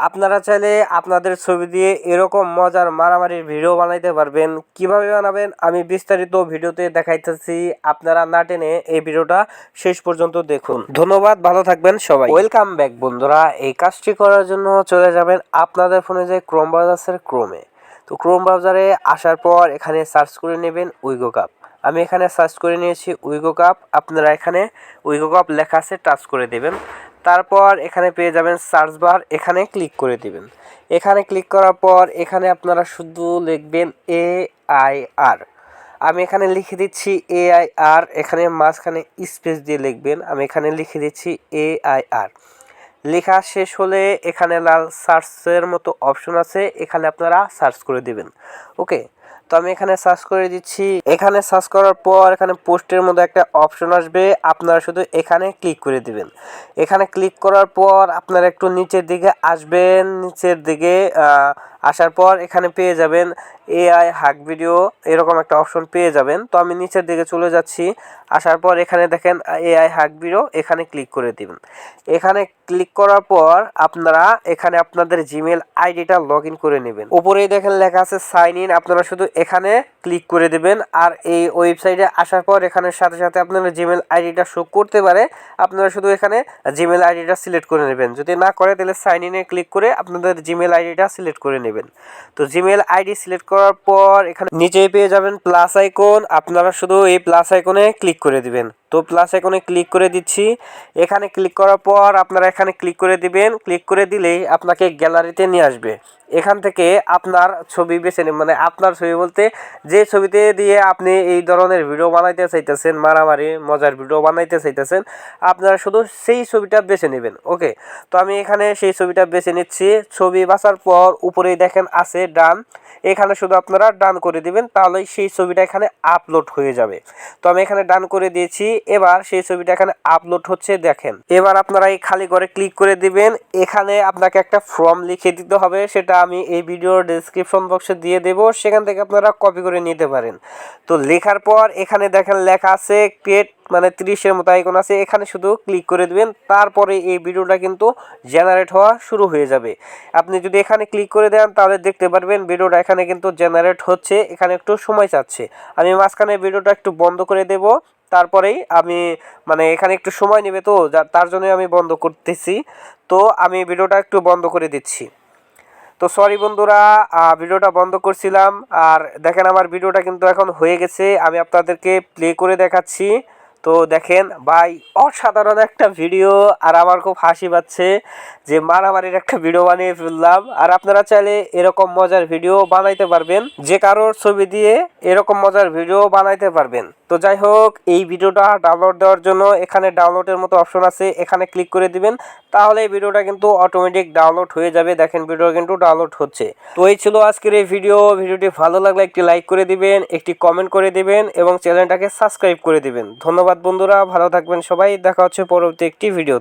আপনারা চাইলে আপনাদের ছবি দিয়ে এরকম মজার মারামারির ভিডিও বানাইতে পারবেন। কিভাবে বানাবেন আমি বিস্তারিত ভিডিওতে দেখাইতেছি, আপনারা না টেনে এই ভিডিওটা শেষ পর্যন্ত দেখুন। ধন্যবাদ, ভালো থাকবেন সবাই। ওয়েলকাম ব্যাক বন্ধুরা। এই কাজটি করার জন্য চলে যাবেন আপনাদের ফোনে যে ক্রোম ব্রাউজার ক্রোমে। তো ক্রোম ব্রাউজারে আসার পর এখানে সার্চ করে নেবেন উইগো কাপ। আমি এখানে সার্চ করে নিয়েছি উইগো কাপ। আপনারা এখানে উইগো কাপ লেখা আছে টাচ করে দেবেন। তারপর এখানে পেয়ে যাবেন সার্চ বার, এখানে ক্লিক করে দিবেন। এখানে ক্লিক করার পর এখানে আপনারা শুধু লিখবেন AIR। আমি এখানে লিখে দিচ্ছি AIR, এখানে মাঝখানে স্পেস দিয়ে লিখবেন। আমি এখানে লিখে দিচ্ছি AIR। লেখা শেষ হলে এখানে লাল সার্চের মতো অপশন আছে, এখানে আপনারা সার্চ করে দিবেন। ওকে, তো আমি এখানে সার্চ করে দিচ্ছি। এখানে সার্চ করার পর এখানে পোস্টের মধ্যে একটা অপশন আসবে, আপনারা শুধু এখানে ক্লিক করে দিবেন। এখানে ক্লিক করার পর আপনারা একটু নিচের দিকে আসবেন। নিচের দিকে আসার পর এখানে পেয়ে যাবেন AI হাক ভিডিও, এরকম একটা অপশন পেয়ে যাবেন। তো আমি নিচের দিকে চলে যাচ্ছি। আসার পর এখানে দেখেন AI হাক ভিডিও, এখানে ক্লিক করে দিবেন। এখানে ক্লিক করার পর আপনারা এখানে আপনাদের জিমেল আইডিটা লগ ইন করে নেবেন। উপরেই দেখেন লেখা আছে সাইন ইন, আপনারা শুধু এখানে ক্লিক করে দেবেন। আর এই ওয়েবসাইটে আসার পর এখানে সাথে সাথে আপনারা জিমেল আইডিটা শো করতে পারে, আপনারা শুধু এখানে জিমেল আইডিটা সিলেক্ট করে নেবেন। যদি না করে তাহলে সাইন ইনে ক্লিক করে আপনাদের জিমেল আইডিটা সিলেক্ট করে নেবেন। তো জিমেল আইডি সিলেক্ট করার পর এখানে নিচেই পেয়ে যাবেন প্লাস আইকন, আপনারা শুধু এই প্লাস আইকনে ক্লিক করে দিবেন। তো প্লাস আইকনে ক্লিক করে দিচ্ছি। এখানে ক্লিক করার পর আপনারা এখানে ক্লিক করে দিবেন। ক্লিক করে দিলেই আপনাকে গ্যালারিতে নিয়ে আসবে। এখান থেকে আপনার ছবি বেছে নেবেন, মানে আপনার ছবি বলতে যে ছবিতে দিয়ে আপনি এই ধরনের ভিডিও বানাইতে চাইতেছেন, মারামারি মজার ভিডিও বানাইতে চাইতেছেন, আপনারা শুধু সেই ছবিটা বেছে নেবেন। ওকে, তো আমি এখানে সেই ছবিটা বেছে নিচ্ছি। ছবি বাছার পর উপরেই দেখেন আছে ডান, এখানে শুধু আপনারা ডান করে দিবেন, তাহলেই সেই ছবিটা এখানে আপলোড হয়ে যাবে। তো আমি এখানে ডান করে দিয়েছি। এবার সেই ছবিটা এখানে আপলোড হচ্ছে দেখেন। এবার আপনারা এই খালি করে ক্লিক করে দিবেন। এখানে আপনাকে একটা ফর্ম লিখে দিতে হবে, সেটা আমি এই ভিডিওর ডেসক্রিপশন বক্সে দিয়ে দেব, সেখান থেকে আপনারা কপি করে নিতে পারেন। তো লেখার পর এখানে দেখেন লেখা আছে ক্রিয়েট, মানে 30-এর মতো আইকন আছে, এখানে শুধু ক্লিক করে দিবেন। তারপরে এই ভিডিওটা কিন্তু জেনারেট হওয়া শুরু হয়ে যাবে। আপনি যদি এখানে ক্লিক করে দেন তাহলে দেখতে পারবেন ভিডিওটা এখানে কিন্তু জেনারেট হচ্ছে, এখানে একটু সময় চাচ্ছে। আমি মাঝখানে ভিডিওটা একটু বন্ধ করে দেব, তারপরেই আমি মানে এখানে একটু সময় নেবে, তো তার জন্য আমি বন্ধ করতেছি। তো আমি ভিডিওটা একটু বন্ধ করে দিচ্ছি। তো সরি বন্ধুরা, ভিডিওটা বন্ধ করছিলাম। আর দেখেন আমার ভিডিওটা কিন্তু এখন হয়ে গেছে, আমি আপনাদেরকে প্লে করে দেখাচ্ছি। তো দেখেন ভাই, অসাধারণ একটা ভিডিও, আর আমার খুব হাসি পাচ্ছে যে মারামারির একটা ভিডিও বানিয়ে ফেললাম। আর আপনারা চাইলে এরকম মজার ভিডিও বানাইতে পারবেন, যে কারোর ছবি দিয়ে এরকম মজার ভিডিও বানাইতে পারবেন। তো যাই হোক, এই ভিডিওটা ডাউনলোড দেওয়ার জন্য এখানে ডাউনলোডের মতো অপশন আছে, এখানে ক্লিক করে দিবেন, তাহলে এই ভিডিওটা কিন্তু অটোমেটিক ডাউনলোড হয়ে যাবে। দেখেন ভিডিও কিন্তু ডাউনলোড হচ্ছে। তো এই ছিল আজকের এই ভিডিওটি ভালো লাগলে একটি লাইক করে দিবেন, একটি কমেন্ট করে দিবেন এবং চ্যানেলটাকে সাবস্ক্রাইব করে দিবেন। ধন্যবাদ বন্ধুরা, ভালো থাকবেন সবাই, দেখা হচ্ছে পরবর্তী একটি ভিডিও।